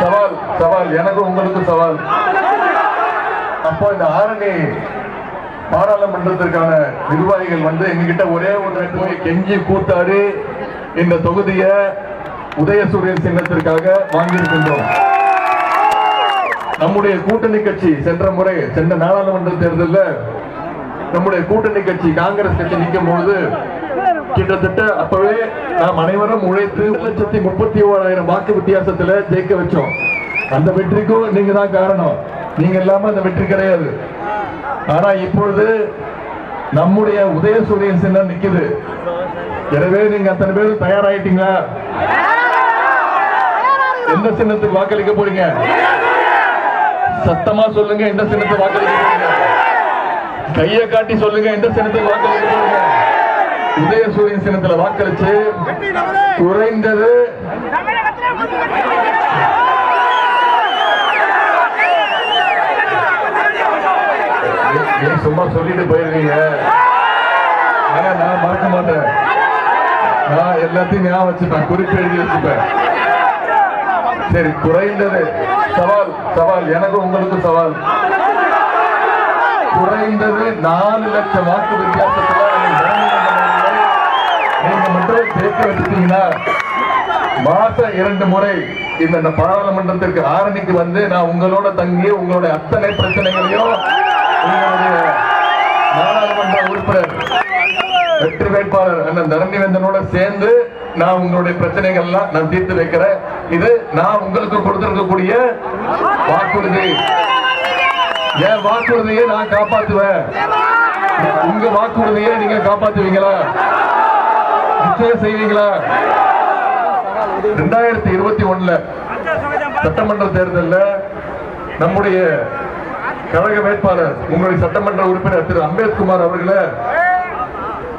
சவால் சவால் எனக்கும் உங்களுக்கு சவால். அப்போ இந்த ஆரணி பாராளுமன்றத்திற்கான நிர்வாகிகள் எங்ககிட்ட ஒரே ஒன்றை போய் கெஞ்சி கூத்தாடி இந்த தொகுதியை உதயசூரியன் சின்னத்திற்காக வாங்கியிருக்கின்றோம். நம்முடைய கூட்டணி கட்சி சென்ற நாடாளுமன்ற தேர்தலில் நம்முடைய கூட்டணி கட்சி காங்கிரஸ் கட்சி நிற்கும் போது கிட்டத்தட்ட அப்பவே நாம் அனைவரும் உழைத்து 1,31,000 வாக்கு வித்தியாசத்துல ஜெயிக்க வச்சோம். அந்த வெற்றிக்கும் நீங்க தான் காரணம். நீங்க இல்லாம அந்த வெற்றி கிடையாது. ஆனா இப்பொழுது நம்முடைய உதயசூரியன் சின்னம் நிக்குது. எனவே நீங்க அத்தனை பேரும் தயாராயிட்டீங்களா? எந்த சின்னத்துக்கு வாக்களிக்க போறீங்க? சத்தமா சொல்லுங்க. எந்த சின்னத்துக்கு வாக்களிக்க போறீங்க? கையை காட்டி சொல்லுங்க. எந்த சின்னத்துக்கு வாக்களிக்க போறீங்க? உதயசூரியன் சின்னத்துல வாக்களிச்சு குறைந்தது சும்மா சொல்லிட்டு போயிருக்கீங்க. ஆனா நான் மறக்க மாட்டேன். நான் எல்லாத்தையும் ஞாபகம் வச்சுப்பேன், குறிப்பு எழுதி வச்சுப்பேன். சரி, குறைந்தது சவால் சவால் எனக்கும் உங்களுக்கும் சவால். குறைந்தது 4 லட்சம் வாக்கு வித்தியாசத்துல நீங்க மட்டும் ஜெயிக்க வச்சுட்டீங்கன்னா மாசம் 2 முறை இந்த பாராளுமன்றத்திற்கு ஆரணிக்கு நான் உங்களோட தங்கி உங்களுடைய அத்தனை பிரச்சனைகளையும் உங்களுடைய நாடாளுமன்ற உறுப்பினர் வெற்றி வேட்பாளர் அண்ணன் தரணிவேந்தனோட சேர்ந்து நான் உங்களுடைய பிரச்சனைகள் எல்லாம் நான் தீர்த்து வைக்கிறேன். இது நான் உங்களுக்கு கொடுத்திருக்கக்கூடிய வாக்குறுதி. என் வாக்குறுதியை நான் காப்பாற்றுவேன். உங்க வாக்குறுதியை நீங்க காப்பாற்றுவீங்களா? நிச்சயம் செய்வீங்களா? 2021 சட்டமன்ற தேர்தலில் நம்முடைய கழக வேட்பாளர் உங்களுடைய சட்டமன்ற உறுப்பினர் திரு அம்பேத்குமார் அவர்களை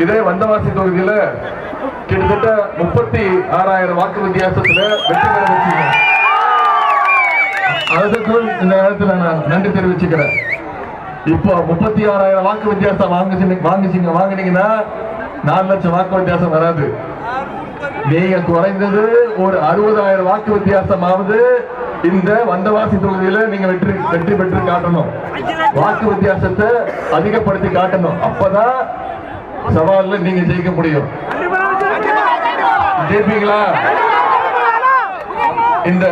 இதே வந்தவாசி தொகுதியில கிட்டத்தட்ட 36,000 வாக்கு வித்தியாசத்துல வெற்றி பெற வச்சீங்க. அதுக்கும் இந்த நேரத்தில் நான் நன்றி தெரிவிச்சுக்கிறேன். இப்போ 36,000 வாக்கு வித்தியாசம் வாங்கினீங்கன்னா 4 லட்சம் வாக்கு வித்தியாசம் வராது. நீங்க குறைந்தது ஒரு 60,000 வாக்கு வித்தியாசமாவது இந்த வந்தவாசி தொகுதியில நீங்க வெற்றி பெற்று காட்டணும். வாக்கு வித்தியாசத்தை அதிகப்படுத்தி காட்டணும். அப்பதான் சவால்ல நீங்க ஜெயிக்க முடியும். ஜெயிப்பீங்களா? இந்த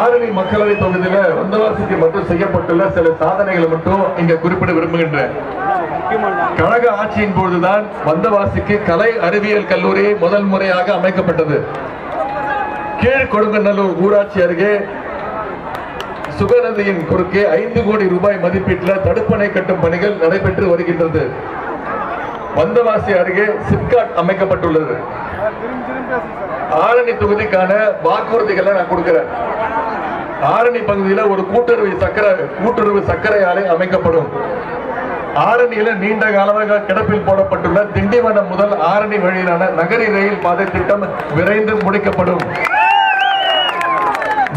ஆரணி மக்களவை தொகுதியில வந்தவாசிக்கு மட்டும் செய்யப்பட்டுள்ள சில சாதனைகளை மட்டும் இங்க குறிப்பிட விரும்புகின்றேன். கழக ஆட்சியின் போதுதான் வந்தவாசிக்கு கலை அறிவியல் கல்லூரி முதல் முறையாக அமைக்கப்பட்டது. கீழ் கொடுங்கநல்லூர் ஊராட்சி அருகே சுகநதியின் குறுக்கே 5 கோடி ரூபாய் மதிப்பீட்டில் தடுப்பணை கட்டும் பணிகள் நடைபெற்று வருகின்றது. வந்தவாசி அருகே சிப்காட் அமைக்கப்பட்டுள்ளது. ஆரணி தொகுதிக்கான வாக்குறுதிகளை நான் கொடுக்கிறேன். ஆரணி பகுதியில் ஒரு கூட்டுறவு சர்க்கரை ஆலை அமைக்கப்படும். ஆரணியில நீண்ட காலமாக கிடப்பில் போடப்பட்டுள்ள திண்டிவனம் முதல் ஆரணி வழியிலான நகரி ரயில் பாதை திட்டம் விரைந்து முடிக்கப்படும்.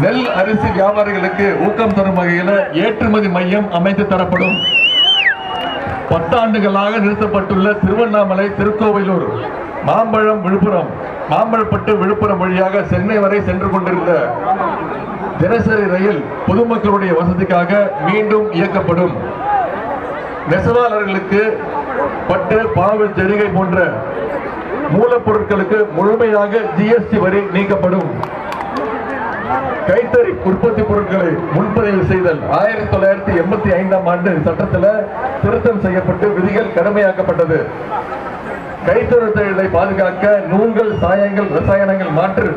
நெல் அரிசி வியாபாரிகளுக்கு ஊக்கம் தரும் வகையில் ஏற்றுமதி மையம் அமைத்து தரப்படும். 10 ஆண்டுகளாக நிறுத்தப்பட்டுள்ள திருவண்ணாமலை திருக்கோவிலூர் மாம்பழப்பட்டு விழுப்புரம் வழியாக சென்னை வரை சென்று கொண்டிருந்த தினசரி ரயில் பொதுமக்களுடைய வசதிக்காக மீண்டும் இயக்கப்படும். நெசவாளர்களுக்கு பட்டு பாவு ஜரிகை போன்ற மூலப்பொருட்களுக்கு முழுமையாக ஜிஎஸ்டி வரி நீக்கப்படும். கைத்தறி உற்பத்தி பொருட்களை முன்பதிவு செய்தல் 1985ஆம் ஆண்டு சட்டத்தில் திருத்தம் செய்யப்பட்டு விதிகள் கடுமையாக்கப்பட்டது. கைத்தறி தொழிலை பாதுகாக்க நூல்கள், சாயங்கள், ரசாயனங்கள், மாற்று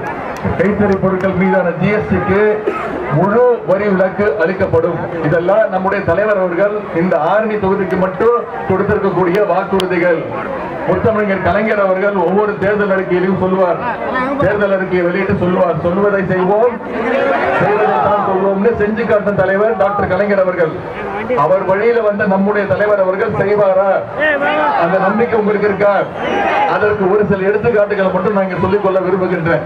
கைத்தறி பொருட்கள் மீதான ஜிஎஸ்டிக்கு முழு வரி விலக்கு அளிக்கப்படும். இதெல்லாம் நம்முடைய தலைவர் அவர்கள் இந்த ஆரணி தொகுதிக்கு மட்டும் கொடுத்திருக்கக்கூடிய வாக்குறுதிகள். முத்தமிழர் கலைஞர் அவர்கள் ஒவ்வொரு தேர்தல் அறிக்கையிலும் சொல்லுவார், தேர்தல் அறிக்கையை வெளியிட்டு சொல்லுவார், சொல்வதை செய்வோம் செய்வதைத்தான் சொல்வோம்னு செஞ்சு காட்டும் தலைவர் டாக்டர் கலைஞர் அவர்கள். அவர் வழியில வந்த நம்முடைய தலைவர் அவர்கள் செய்வாரா? அந்த நம்பிக்கை உங்களுக்கு இருக்கா? அதற்கு ஒரு சில எடுத்துக்காட்டுகளை மட்டும் நான் இங்க சொல்லிக் கொள்ள விரும்புகின்றேன்.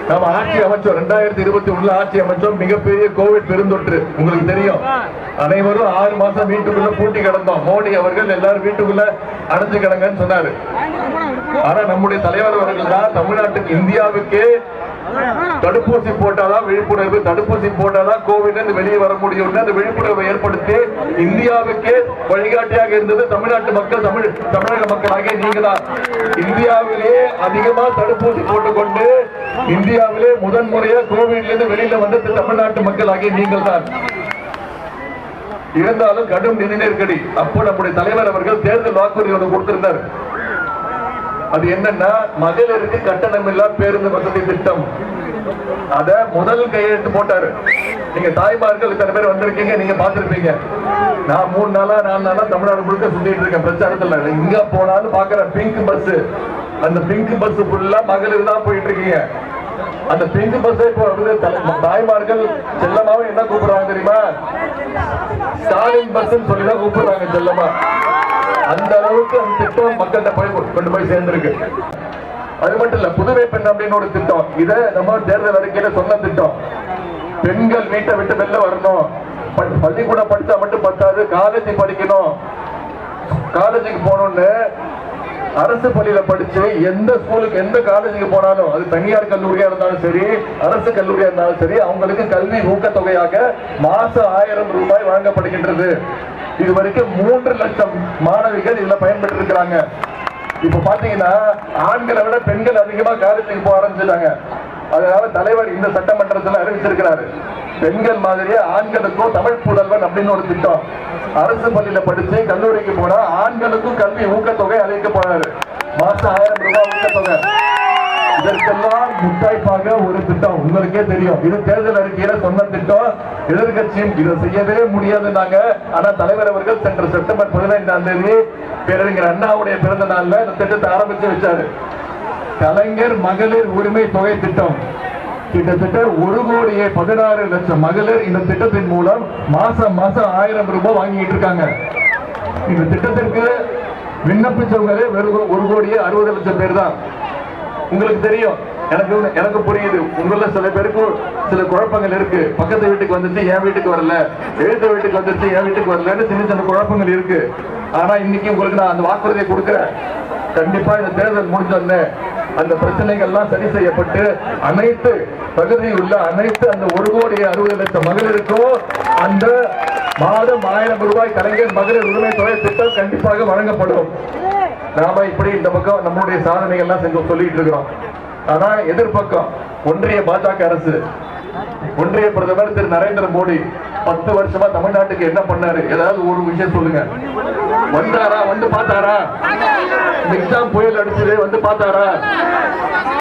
நம்ம ஆட்சி அமைச்சோம், 2021 ஆட்சி அமைச்சோம், மிகப்பெரிய கோவிட் பெருந்தொற்று உங்களுக்கு தெரியும். அனைவரும் 6 மாசம் வீட்டுக்குள்ள பூட்டி கிடந்தோம். மோடி அவர்கள் எல்லாரும் வீட்டுக்குள்ள அடைஞ்சு கிடங்கன்னு சொன்னாரு. ஆனா நம்முடைய தலைவர் அவர்கள் தான் தமிழ்நாட்டுக்கு, இந்தியாவுக்கே தடுப்பூசி போட்டாதான் விழிப்புணர்வு, தடுப்பூசி போட்டாதான் கோவிட் வெளியே வர முடியும். அந்த விழிப்புணர்வை ஏற்படுத்தி இந்தியாவுக்கே வழிகாட்டியாக இருந்தது தமிழ்நாட்டு மக்கள், தமிழக மக்களாகிய நீங்க தான். இந்தியாவிலே அதிகமா தடுப்பூசி போட்டுக்கொண்டு இந்தியாவிலே முதன்முறையா கோவிட்ல இருந்து வெளியில வந்தது தமிழ்நாட்டு மக்களாகிய நீங்கள் தான். இருந்தாலும் கடும் நிதி நெருக்கடி. அப்போ நம்முடைய தலைவர் அவர்கள் தேர்தல் வாக்குறுதி ஒன்று கொடுத்திருந்தார். அது என்னன்னா, மகளிருக்கு கட்டணமில்லா பேருந்து வசதி திட்டம். அத முதல் கையெழுத்து போட்டாரு. நீங்க தாய்மார்கள் இத்தனை பேர் வந்திருக்கீங்க, நீங்க பாத்துருப்பீங்க. நான் 3 நாளா 4 நாளா தமிழ்நாடு முழுக்க சுத்திட்டு இருக்கேன் பிரச்சாரத்துல. இங்க போனாலும் பாக்குறேன் பிங்க் பஸ். அந்த பிங்க் பஸ் ஃபுல்லா மகளிர் தான் போயிட்டு இருக்கீங்க. அந்த பிங்க் பஸ் இப்போ தாய்மார்கள் செல்லமாவும் என்ன கூப்பிடுறாங்க தெரியுமா? ஸ்டாலின் பஸ் சொல்லிதான் கூப்பிடுறாங்க செல்லமா. அந்த அளவுக்கு அந்த திட்டம் மக்கள்கிட்ட போய் கொண்டு போய் சேர்ந்திருக்கு. அது மட்டும் இல்ல, புதுவை பெண் அப்படின்னு ஒரு திட்டம். இத நம்ம தேர்தல் அறிக்கையில சொன்ன திட்டம். பெண்கள் வீட்டை விட்டு வெளில வரணும், பள்ளிக்கூடம் படிச்சா மட்டும் பத்தாது, காலேஜ் படிக்கணும். காலேஜுக்கு போனோம்னு அரசு பள்ளியில படிச்சு எந்த ஸ்கூலுக்கு எந்த காலேஜுக்கு போனாலும், அது தனியார் கல்லூரியா இருந்தாலும் சரி, அரசு கல்லூரியா இருந்தாலும் சரி, அவங்களுக்கு கல்வி ஊக்கத்தொகையாக மாசம் 1000 ரூபாய் வழங்கப்படுகின்றது. இதுவரைக்கும் 3 லட்சம் மாணவிகள் இதுல பயன்பெற்று இருக்கிறாங்க. இப்ப பாத்தீங்கன்னா ஆண்களை விட பெண்கள் அதிகமா காலேஜுக்கு போக ஆரம்பிச்சிட்டாங்க. அதனால தலைவர் இந்த சட்டமன்றத்தில் அறிவிச்சிருக்கிறாரு, பெண்கள் மாதிரியே ஆண்களுக்கும் தமிழ் புதல்வன் அப்படின்னு ஒரு திட்டம். அரசு பள்ளியில படிச்சு கல்லூரிக்கு போனா ஆண்களுக்கும் கல்வி ஊக்கத்தொகை அளிக்க போறாரு. மாசம் 1000 ரூபாய் ஊக்கத்தொகை. இதற்கெல்லாம் முத்தாய்ப்பாக ஒரு திட்டம் உங்களுக்கே தெரியும். இது தேர்தல் அறிக்கையில சொன்ன திட்டம். எதிர்கட்சியும் இதை செய்யவே முடியாதுன்னாங்க. ஆனா தலைவர் அவர்கள் சென்ற செப்டம்பர் 15ஆம் தேதி பேரறிஞர் அண்ணாவுடைய பிறந்த நாள்ல இந்த திட்டத்தை ஆரம்பிச்சு வச்சாரு. கலைஞர் மகளிர் உரிமை தொகை திட்டம். கிட்டத்தட்ட 1,16,00,000 மகளிர் இந்த திட்டத்தின் மூலம் மாசம் 1000 ரூபாய் வாங்கிட்டு இருக்காங்க. இந்த திட்டத்திற்கு விண்ணப்பிச்சவங்களே வெறும் 1,60,00,000 பேர் தான். உங்களுக்கு தெரியும், எனக்கு புரியுது. உங்கள சில பேருக்கு சில குழப்பங்கள் இருக்கு. பக்கத்து வீட்டுக்கு வந்துச்சு என் வீட்டுக்கு வரல, எழுத்த வீட்டுக்கு வந்துச்சு என் வீட்டுக்கு வரலன்னு சின்ன சின்ன குழப்பங்கள் இருக்கு. ஆனா இன்னைக்கு உங்களுக்கு நான் அந்த வாக்குறுதியை கொடுக்கிறேன். கண்டிப்பா இந்த தேர்தல் முடிஞ்சோன்னு அந்த பிரச்சனைகள்லாம் சரி செய்யப்பட்டு அனைத்து தகுதியுள்ள அனைத்து அந்த 1,60,00,000 மகளிருக்கும் அந்த மாதம் 1000 ரூபாய் கலைஞர் மகளிர் உரிமை தொகை திட்டம் கண்டிப்பாக வழங்கப்படும். நாம இப்படி இந்த பக்கம் நம்மளுடைய சாதனைகள்லாம் செஞ்சு சொல்லிட்டு இருக்கிறோம். ஆனா எதிர்பக்கம் ஒன்றிய பாஜக அரசு, ஒன்றிய பிரதமர் திரு நரேந்திர மோடி 10 வருஷமா தமிழ்நாட்டுக்கு என்ன பண்ணாரு? ஏதாவது ஒரு விஷயம் சொல்லுங்க. வந்தாரா? வந்து பார்த்தாரா? எக்ஸாம் புயல் அடிச்சது வந்து பார்த்தாரா?